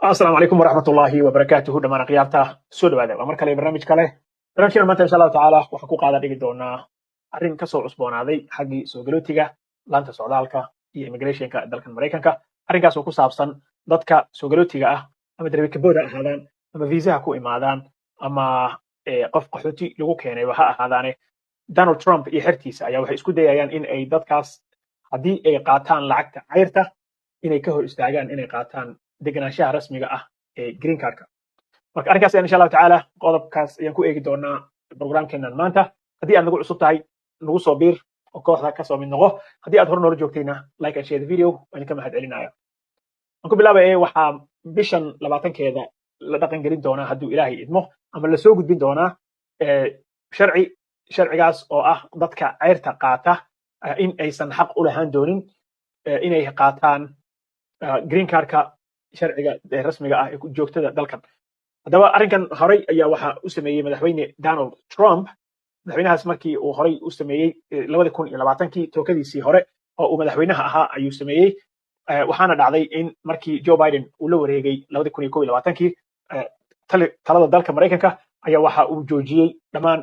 السلام عليكم ورحمة الله وبركاته دمان قيارته سود هذا ومر كله برنامج كله برنامجنا maanta insha Allah taala waxa ku qaada dhigi doonaa arrin ka soo cusboonaaday xagii soo galootiga laanta socdaalka iyo immigrationka dalkan Mareykanka arrinkaas oo ku saabsan dadka soo galootiga ah ama darbi ka booda ahaadaan ama visa ku imaadaan ama qof qaxooti lagu keenay waxa ahaadaane Donald Trump iyo xertiisa ayaa waxay isku dayayaan in ay dadkaas haddii ay qaataan lacagta cayrta inay ka hor istaagaan inay qaataan deganaanshaha rasmiga ah ee green cardka marka arrinkaas insha Allah taala qodobkaas ayaan ku eegi doonaa programkeenan maanta haddii aad nagu cusub tahay nagu soo biir oo kooxda ka soo mid noqo haddii aad hor noola joogtayna like and share the video waan ka mahad celinaya aan ku bilaabay waxaa bishan 20keeda la dhaqan gelin doonaa hadduu ilaahay idmo ama la soo gudbin doonaa sharcigaas oo ah dadka cayrta qaata in aysan xaq u lahaan doonin inay qaataan green cardka sharciga rasmiga ah ee joogtada dalkan haddaba arrinkan horey ayaa waxa u sameeyey madaxweyne Donald Trump madaxweynahaas markii uu horey u sameeyey 2020kii tookadiisii hore oo uu madaxweynaha ahaa ayuu sameeyey waxaana dhacday in markii Joe Biden uu la wareegay 2021kii talada dalka Mareykanka ayaa waxa uu joojiyey dhammaan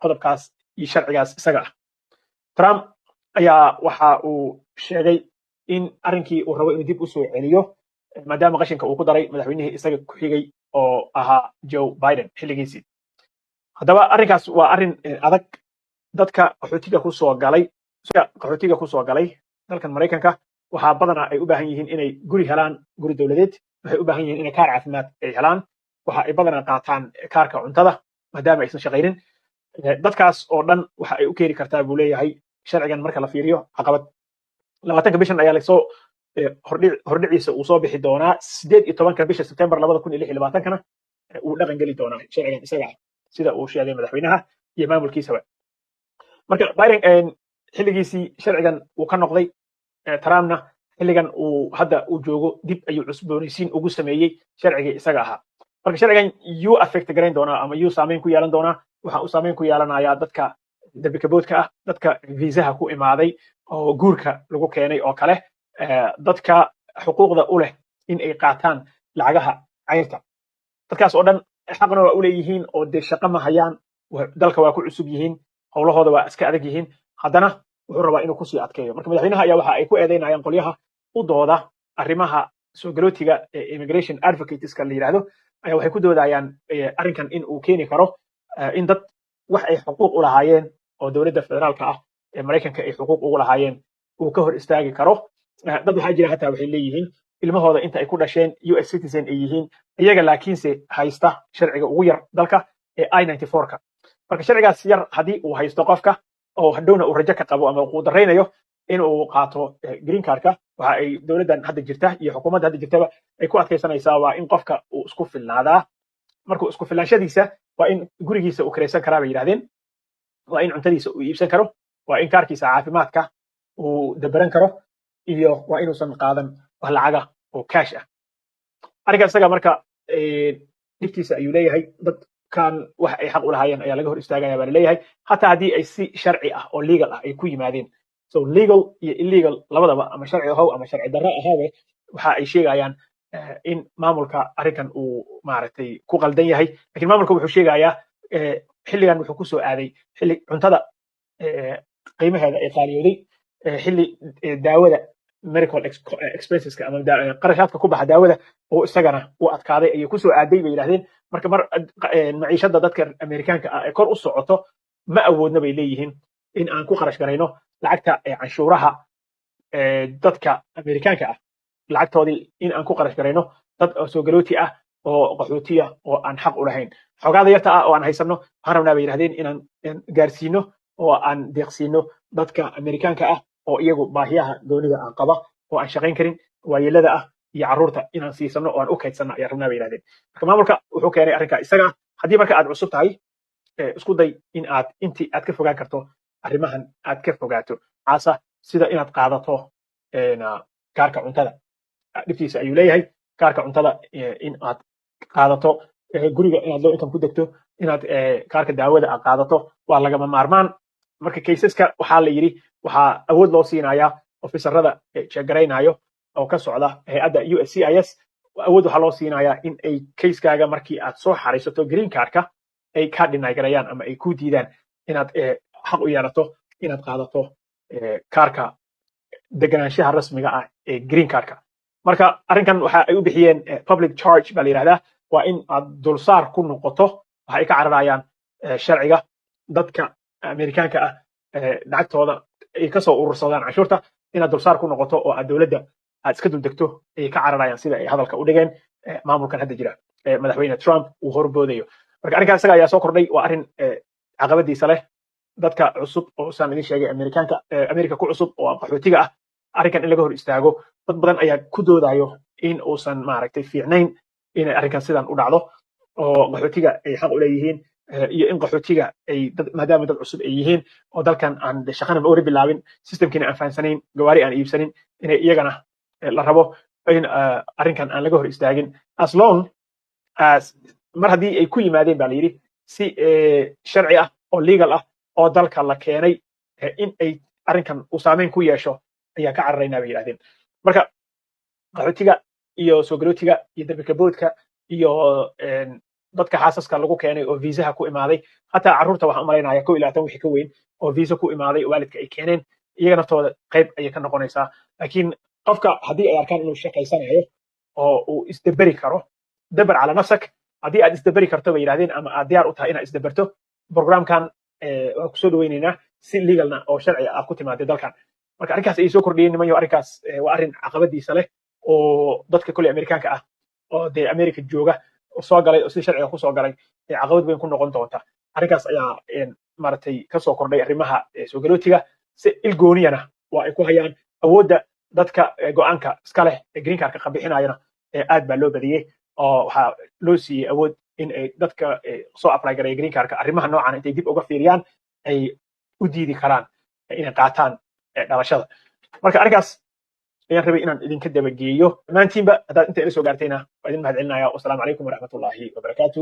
qodobkaas iyo sharcigaas isaga ah Trump ayaa waxa uu sheegay in arrinkii uu rabo inuu dib u soo celiyo maadaama qashinka uu ku daray madaxweynihii isaga ku xigay oo ahaa Joe Biden xilligiisii haddaba arrinkaas waa arrin adag dadka qaxootiga ku soo galay dalkan Mareykanka waxaa badanaa ay u baahan yihiin inay guri helaan guri dawladeed waxay u baahan yihiin inay kaar caafimaad ay helaan waxa ay badanaa qaataan kaarka cuntada maadaama aysan shaqaynin dadkaas oo dhan waxa ay u keeni kartaa buu leeyahay sharcigan marka la fiiriyo caqabad 20 bishan ayaa lasoo hordhiciisa uu soo bixi doonaa 18 bisha September 2026kana uu dhaqan geli doonaa sharcigan isaga sida uu sheegay madaxweynaha iyo maamulkiisaba marka Biden xilligiisii sharcigan uu ka noqday Trumpna xilligan uu hadda uu joogo dib ayuu cusboonaysiin ugu sameeyey sharciga isaga ahaa marka sharcigan yuu affect gareyn doonaa ama yuu saameyn ku yeelan doonaa waxa uu saameyn ku yeelanayaa dadka darbi ka boodka ah dadka viisaha ku imaaday oo guurka lagu keenay oo kale dadka xuquuqda u leh in ay qaataan lacagaha cayrta dadkaas oo dhan xaqna waa u leeyihiin oo de shaqo ma hayaan dalka waa ku cusub yihiin howlahooda waa iska adag yihiin haddana wuxuu rabaa inuu kusii adkeeyo marka madaxweynaha ayaa waxa ay ku eedeynayaan qolyaha u dooda arrimaha soo galootiga immigration advocateska la yiraahdo ayaa waxay ku doodayaan arrinkan in uu keeni karo in dad wax ay xuquuq u lahaayeen oo dowladda federaalka ah ee Mareykanka ay xuquuq ugu lahaayeen uu ka hor istaagi karo dad waxaa jira hataa waxay leeyihiin ilmahooda inta ay ku dhasheen US citizen ay yihiin iyaga laakiinse haysta sharciga ugu yar dalka ee I-94ka marka sharcigaas yar haddii uu haysto qofka oo hadhowna uu rajo ka qabo ama uu dareynayo in uu qaato green cardka waxa ay dowladdan hadda jirta iyo xukuumadda hadda jirtaba ay ku adkaysanaysaa waa in qofka uu isku filnaadaa markuu isku filnaanshadiisa waa in gurigiisa uu kiraysan karaa bay yidhahdeen waa in cuntadiisa uu iibsan karo waa in kaarkiisa caafimaadka uu dabaran karo iyo waa inuusan qaadan wax lacaga oo cash ah arrinkaas isaga marka dhibtiisa ayuu leeyahay dadkan wax ay xaq u lahaayeen ayaa laga hor istaagaya baa leeyahay hataa haddii ay si sharci ah oo legal ah ay ku yimaadeen so legal iyo illegal labadaba ama sharci ahow ama sharci darro ahaabe waxa ay sheegayaan in maamulka arrinkan uu maaragtay ku qaldan yahay laakiin maamulka wuxuu sheegayaa xilligan wuxuu ku soo aaday xilli cuntada qiimaheeda ay qaaliyooday xilli daawada medical expenseska ama qarashaadka ku baxa daawada oo isagana uu adkaaday ayay ku soo aaday bay yiraahdeen marka maciishada dadka Ameerikaanka ah ee kor u socoto ma awoodna bay leeyihiin in aan ku qarash garayno lacagta canshuuraha dadka Ameerikaanka ah lacagtoodii in aan ku qarash garayno dad soo galooti ah oo qaxootiya oo aan xaq u lahayn xogaada yarta ah oo aan haysano waxaan rabnaa bay yiraahdeen inaan gaarsiino oo aan deeqsiino dadka Ameerikaanka ah oo iyagu baahiyaha doonida aan qaba oo aan shaqayn karin waayeelada ah iyo carruurta inaan siisano oo aan u kaydsano ayaa rabnaa bay yiraahdeen marka maamulka wuxuu keenay arrinka isaga haddii marka aad cusub tahay isku day in aad intii aad ka fogaan karto arrimahan aad ka fogaato caasa sida inaad qaadato kaarka cuntada dhibtiisa ayuu leeyahay kaarka cuntada in aad qaadato guriga inaad loo income ku degto inaad kaarka daawada aad qaadato waa lagama maarmaan marka kaysaska waxaa la yiri waxaa awood loo siinayaa ofisarada jeegaraynaayo oo ka socda hay'adda USCIS awood waxaa loo siinayaa in ay kayskaaga markii aad soo xariisato green cardka ay ka dhinaygarayaan ama ay ku diidaan inaad xaq u yeelato inaad qaadato kaarka deganaanshaha rasmiga ah ee green cardka. marka arrinkan waxa ay u bixiyeen public charge baa la yidhahdaa, waa in aad dulsaar ku noqoto. waxa ay ka cararayaan sharciga dadka Amerikaanka ah lacagtooda ay kasoo urursadaan canshuurta inaad dulsaar ku noqoto oo aad dowladda aad iska duldegto ay ka cararayaan sida ay hadalka u dhigeen maamulkan hadda jira madaxweyne Trump uu horboodayo. marka arrinkaas isaga ayaa soo kordhay, waa arrin caqabadiisa leh. dadka cusub oo saan idin sheegay Amerika ku cusub oo qaxootiga ah, arrinkan in laga hor istaago dad badan ayaa ku doodayo in uusan maaragtay fiicnayn in arrinkan sidan u dhacdo oo qaxootiga ay xaq u leeyihiin iyo in qaxootiga ay maadaama dad cusub ay yihiin oo dalkan aan shaqana ma bilaabin, systemkiina aan fahansanayn, gawaari aan iibsanin, inay iyagana la rabo in arrinkan aan laga hor istaagin as long as mar haddii ay ku yimaadeen baa la yidhi si sharci ah oo legal ah oo dalka la keenay in ay arrinkan uu saameyn ku yeesho ayaa ka cararaynaa bay yidhahdeen. marka qaxootiga iyo soo galootiga iyo dambika boodka iyo dadka xaasaska lagu keenay oo viisaha ku imaaday, hataa carruurta waxaan u malaynaya 11 wixii ka weyn oo viisa ku imaaday oo waalidka ay keeneen, iyaga naftooda qayb ayay ka noqonaysaa. laakiin qofka haddii ay arkaan inuu shaqaysanayo oo uu isdaberi karo, dabar cala nafsak, haddii aad isdaberi karto bay yidhahdeen ama aad diyaar u tahay inaad isdaberto, programkan waan kusoo dhaweynaynaa si legalna oo sharci ah ku timaaday dalkan. marka arrinkaas ayay soo kordhiyeen nimanyo. arrinkaas waa arrin caqabadiisa leh oo dadka kule Amerikaanka ah oo dee Amerika jooga soo galay oo si sharciga ku soo galay caqabad weyn ku noqon doonta. arrinkaas ayaa maaragtay ka soo kordhay arrimaha soo galootiga. si ilgooniyana waa ay ku hayaan awoodda dadka go'aanka iska leh green cardka qabixinayana aad baa loo badiyey oo waxaa loo siiyey awood in ay dadka soo apply gareeya green cardka arrimaha noocan intay dib uga fiiriyaan ay u diidi karaan inay qaataan dhalashada. marka arrinkaas ayaan rabay inaan idinka dabageeyo. dhammaantiinba haddaad inta ila soo gaartayna waa idin mahadcelinaya. wasalaamu calaykum waraxmatullaahi wabarakaatu.